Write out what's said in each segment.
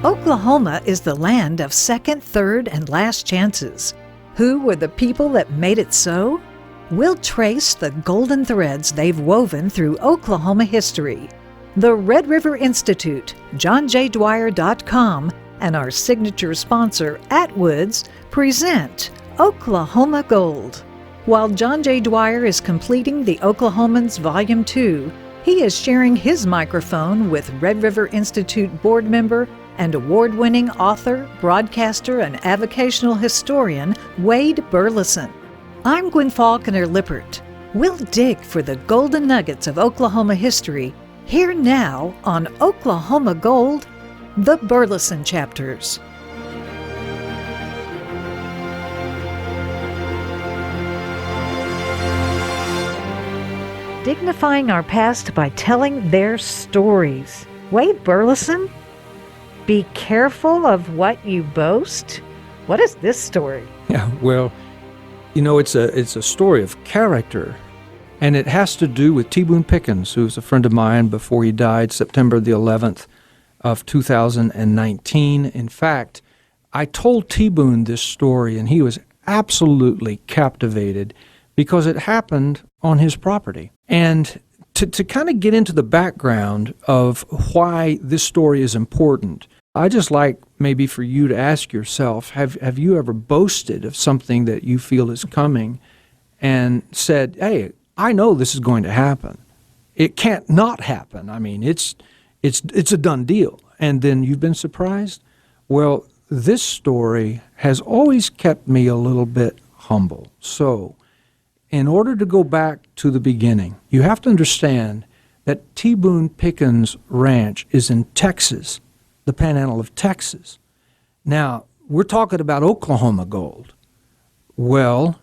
Oklahoma is the land of second, third, and last chances. Who were the people that made it so? We'll trace the golden threads they've woven through Oklahoma history. The Red River Institute, JohnJDwyer.com, and our signature sponsor, Atwoods, present Oklahoma Gold. While John J. Dwyer is completing the Oklahomans Volume 2, he is sharing his microphone with Red River Institute board member and award-winning author, broadcaster, and avocational historian Wade Burleson. I'm Gwen Falconer-Lippert. We'll dig for the golden nuggets of Oklahoma history here now on Oklahoma Gold, the Burleson Chapters. Dignifying our past by telling their stories. Wade Burleson? Be careful of what you boast? What is this story? Yeah, well, it's a story of character, and it has to do with Boone Pickens, who's a friend of mine before he died September the 11th of 2019. In fact, I told Boone this story, and he was absolutely captivated because it happened on his property. And to kind of get into the background of why this story is important, I just like maybe for you to ask yourself, have you ever boasted of something that you feel is coming and said, hey, I know this is going to happen. It can't not happen. I mean, it's a done deal. And then you've been surprised? Well, this story has always kept me a little bit humble. So, in order to go back to the beginning, you have to understand that Boone Pickens Ranch is in Texas, the panhandle of Texas. Now, we're talking about Oklahoma gold. Well,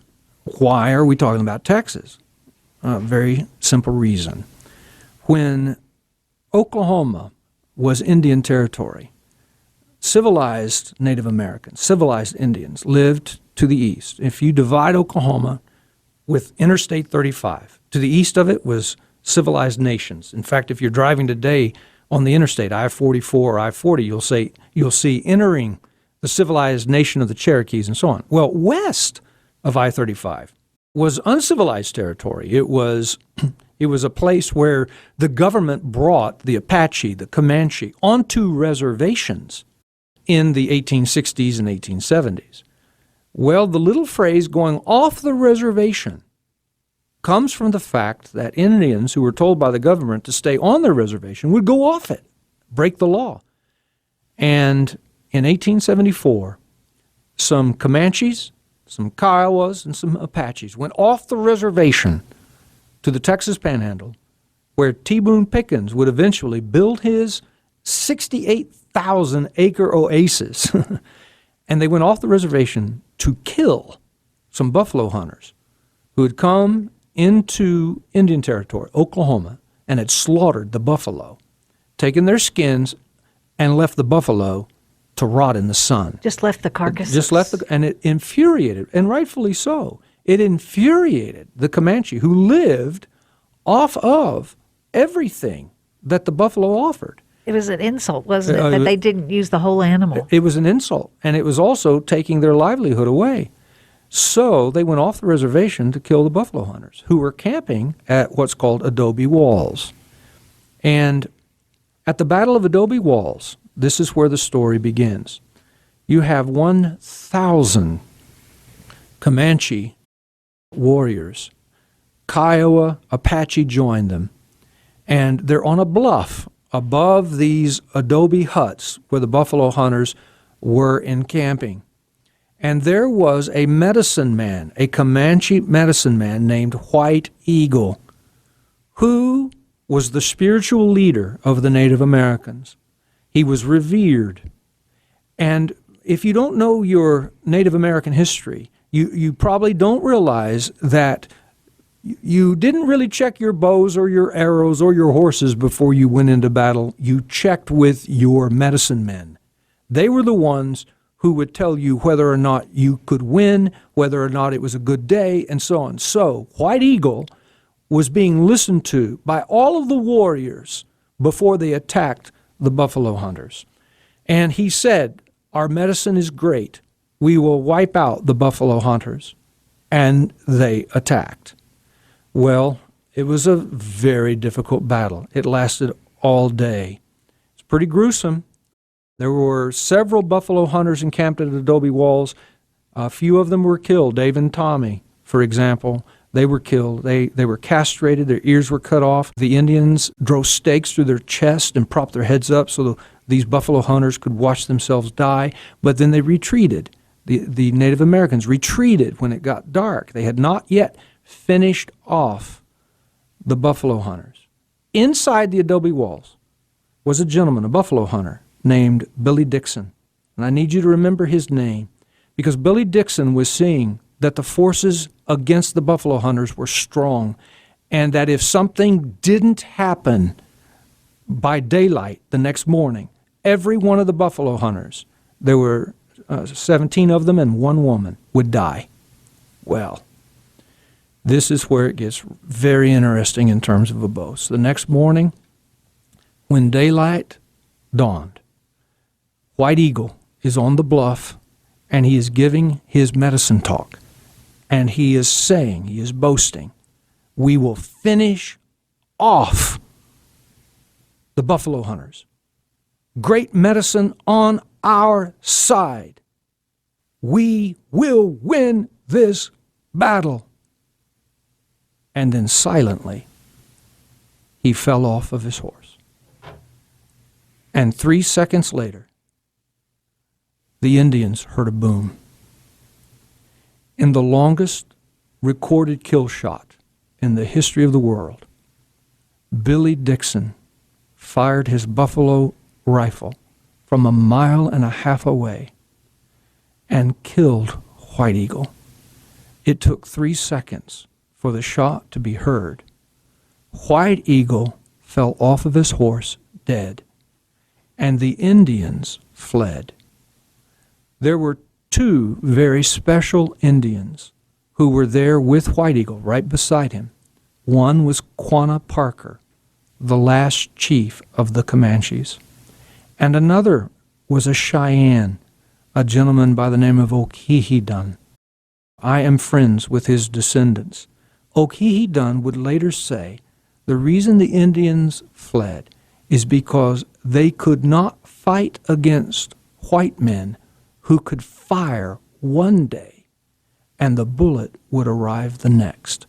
why are we talking about Texas? A very simple reason. When Oklahoma was Indian territory, civilized Native Americans, civilized Indians lived to the east. If you divide Oklahoma with Interstate 35, to the east of it was civilized nations. In fact, if you're driving today on the interstate, I-44 or I-40, you'll see entering the civilized nation of the Cherokees and so on. Well, west of I-35 was uncivilized territory. It was a place where the government brought the Apache, the Comanche, onto reservations in the 1860s and 1870s. Well, the little phrase going off the reservation comes from the fact that Indians who were told by the government to stay on their reservation would go off it, break the law. And in 1874, some Comanches, some Kiowas, and some Apaches went off the reservation to the Texas Panhandle, where Boone Pickens would eventually build his 68,000-acre oasis. And they went off the reservation to kill some buffalo hunters who had come into Indian Territory, Oklahoma, and had slaughtered the buffalo, taken their skins, and left the buffalo to rot in the sun. Just left the carcass. And it infuriated, and rightfully so, it infuriated the Comanche who lived off of everything that the buffalo offered. It was an insult, wasn't it, that they didn't use the whole animal? It was an insult, and it was also taking their livelihood away. So they went off the reservation to kill the buffalo hunters, who were camping at what's called Adobe Walls. And at the Battle of Adobe Walls, this is where the story begins. You have 1,000 Comanche warriors. Kiowa, Apache joined them, and they're on a bluff above these adobe huts where the buffalo hunters were encamping. And there was a medicine man, a Comanche medicine man named White Eagle, who was the spiritual leader of the Native Americans. He was revered. And if you don't know your Native American history, you probably don't realize that you didn't really check your bows or your arrows or your horses before you went into battle. You checked with your medicine men. They were the ones who would tell you whether or not you could win, whether or not it was a good day, and so on. So White Eagle was being listened to by all of the warriors before they attacked the buffalo hunters. And he said, our medicine is great. We will wipe out the buffalo hunters. And they attacked. Well, it was a very difficult battle. It lasted all day. It's pretty gruesome. There were several buffalo hunters encamped at adobe walls. A few of them were killed. Dave and Tommy, for example, they were killed. They were castrated. Their ears were cut off. The Indians drove stakes through their chest and propped their heads up so these buffalo hunters could watch themselves die. But then they retreated. The Native Americans retreated when it got dark. They had not yet finished off the buffalo hunters. Inside the adobe walls was a gentleman, a buffalo hunter, named Billy Dixon. And I need you to remember his name, because Billy Dixon was seeing that the forces against the buffalo hunters were strong, and that if something didn't happen by daylight the next morning, every one of the buffalo hunters, there were 17 of them and one woman, would die. Well, this is where it gets very interesting in terms of a boast. The next morning, when daylight dawned, White Eagle is on the bluff, and he is giving his medicine talk. And he is saying, he is boasting, we will finish off the buffalo hunters. Great medicine on our side. We will win this battle. And then silently, he fell off of his horse. And 3 seconds later, the Indians heard a boom. In the longest recorded kill shot in the history of the world, Billy Dixon fired his buffalo rifle from 1.5 miles away and killed White Eagle. It took 3 seconds for the shot to be heard. White Eagle fell off of his horse dead, and the Indians fled. There were 2 very special Indians who were there with White Eagle right beside him. One was Quanah Parker, the last chief of the Comanches, and another was a Cheyenne, a gentleman by the name of OKLAHOMANS. I am friends with his descendants. OKLAHOMANS would later say the reason the Indians fled is because they could not fight against white men who could fire one day and the bullet would arrive the next.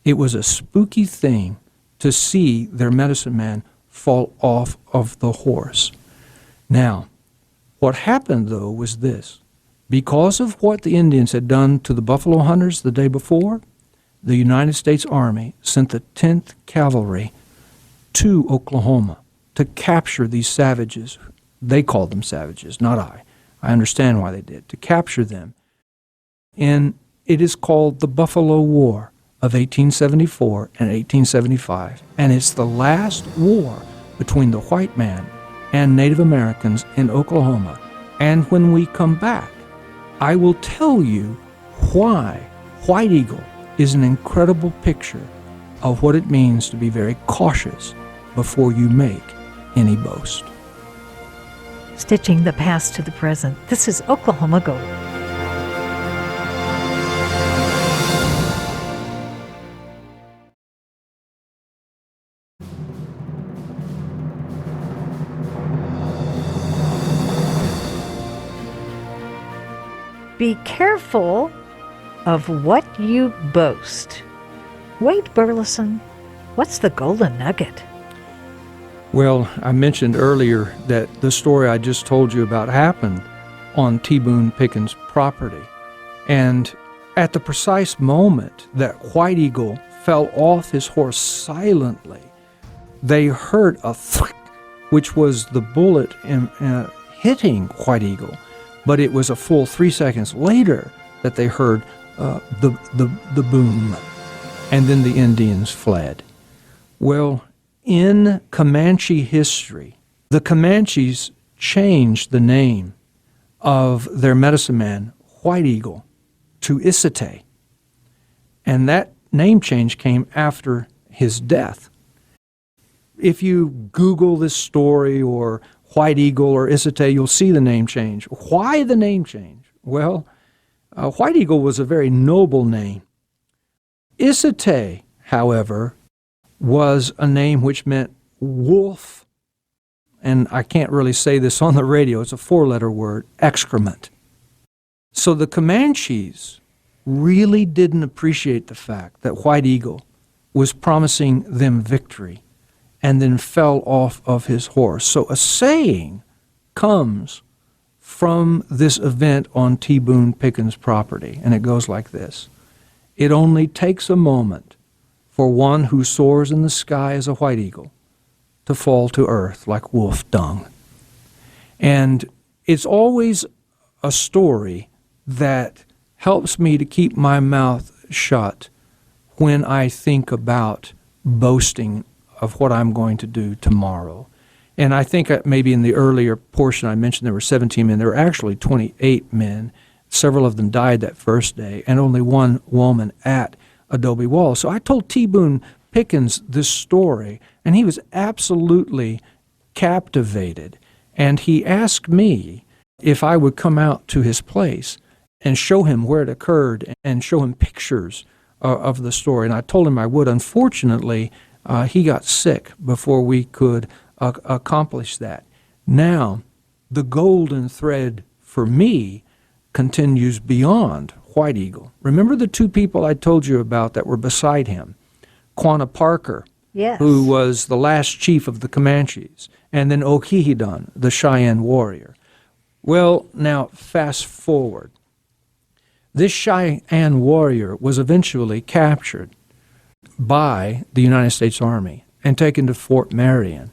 It was a spooky thing to see their medicine man fall off of the horse. Now, what happened, though, was this. Because of what the Indians had done to the buffalo hunters the day before, the United States Army sent the 10th Cavalry to Oklahoma to capture these savages. They called them savages, not I. I understand why they did, to capture them. And it is called the Buffalo War of 1874 and 1875, and it's the last war between the white man and Native Americans in Oklahoma. And when we come back, I will tell you why White Eagle is an incredible picture of what it means to be very cautious before you make any boast. Stitching the past to the present, this is Oklahoma Gold. Be careful of what you boast. Wade Burleson, what's the Golden Nugget? Well, I mentioned earlier that the story I just told you about happened on Boone Pickens' property. And at the precise moment that White Eagle fell off his horse silently, they heard a thwack, which was the bullet hitting White Eagle. But it was a full 3 seconds later that they heard the boom, and then the Indians fled. Well, in Comanche history, the Comanches changed the name of their medicine man, White Eagle, to Isite, and that name change came after his death. If you Google this story or White Eagle or Isite, you'll see the name change. Why the name change? Well, White Eagle was a very noble name. Isite, however, was a name which meant wolf, and I can't really say this on the radio, it's a 4-letter word, excrement. So the Comanches really didn't appreciate the fact that White Eagle was promising them victory and then fell off of his horse. So a saying comes from this event on T. Boone Pickens' property, and it goes like this. It only takes a moment for one who soars in the sky as a white eagle to fall to earth like wolf dung. And it's always a story that helps me to keep my mouth shut when I think about boasting of what I'm going to do tomorrow. And I think maybe in the earlier portion I mentioned there were 17 men. There were actually 28 men. Several of them died that first day, and only one woman at Adobe Wall. So I told T. Boone Pickens this story, and he was absolutely captivated. And he asked me if I would come out to his place and show him where it occurred and show him pictures of the story. And I told him I would. Unfortunately, he got sick before we could accomplish that. Now, the golden thread for me continues beyond White Eagle. Remember the two people I told you about that were beside him? Quanah Parker, yes, who was the last chief of the Comanches, and then OKLAHOMANS, the Cheyenne warrior. Well, now fast forward. This Cheyenne warrior was eventually captured by the United States Army and taken to Fort Marion.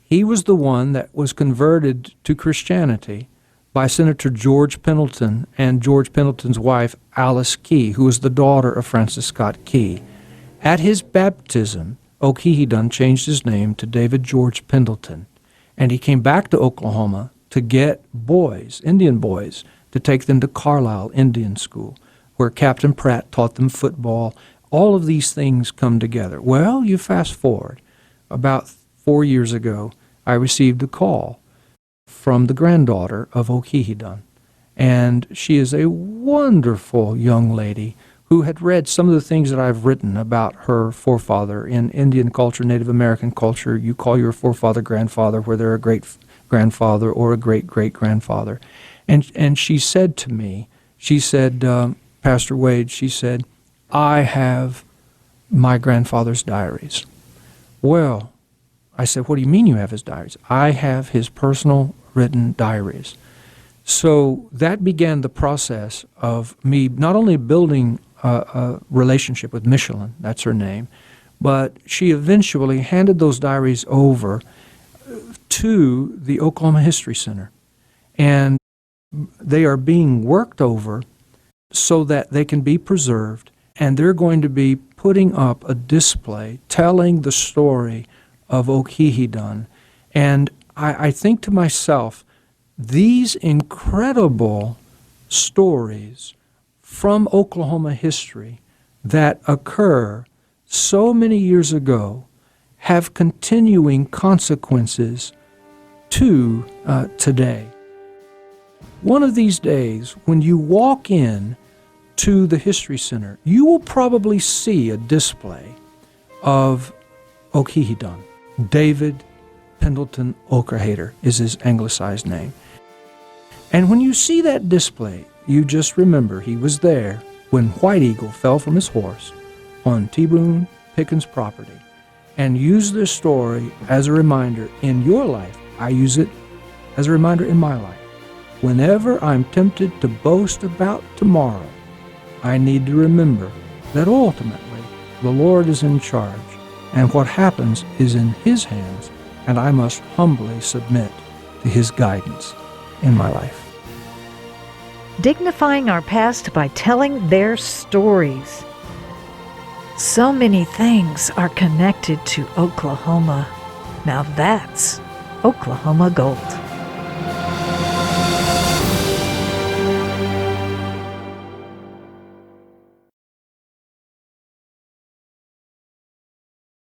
He was the one that was converted to Christianity by Senator George Pendleton and George Pendleton's wife, Alice Key, who was the daughter of Francis Scott Key. At his baptism, OKLAHOMANS changed his name to David George Pendleton, and he came back to Oklahoma to get boys, Indian boys, to take them to Carlisle Indian School, where Captain Pratt taught them football. All of these things come together. Well, you fast forward. About 4 years ago, I received a call from the granddaughter of OKLAHOMANS, and she is a wonderful young lady who had read some of the things that I've written about her forefather. In Indian culture, Native American culture, you call your forefather grandfather, whether a great-grandfather or a great-great-grandfather. And she said to me, she said, Pastor Wade, she said, I have my grandfather's diaries. Well, I said, what do you mean you have his diaries? I have his personal written diaries. So that began the process of me not only building a relationship with Michelin, that's her name, but she eventually handed those diaries over to the Oklahoma History Center. And they are being worked over so that they can be preserved, and they're going to be putting up a display telling the story of OKLAHOMANS. And I think to myself, these incredible stories from Oklahoma history that occur so many years ago have continuing consequences to today. One of these days, when you walk in to the History Center, you will probably see a display of OKLAHOMANS. David Pendleton Oakerhater is his anglicized name. And when you see that display, you just remember he was there when White Eagle fell from his horse on T. Boone Pickens' property. And use this story as a reminder in your life. I use it as a reminder in my life. Whenever I'm tempted to boast about tomorrow, I need to remember that ultimately the Lord is in charge, and what happens is in His hands, and I must humbly submit to His guidance in my life. Dignifying our past by telling their stories. So many things are connected to Oklahoma. Now that's Oklahoma Gold.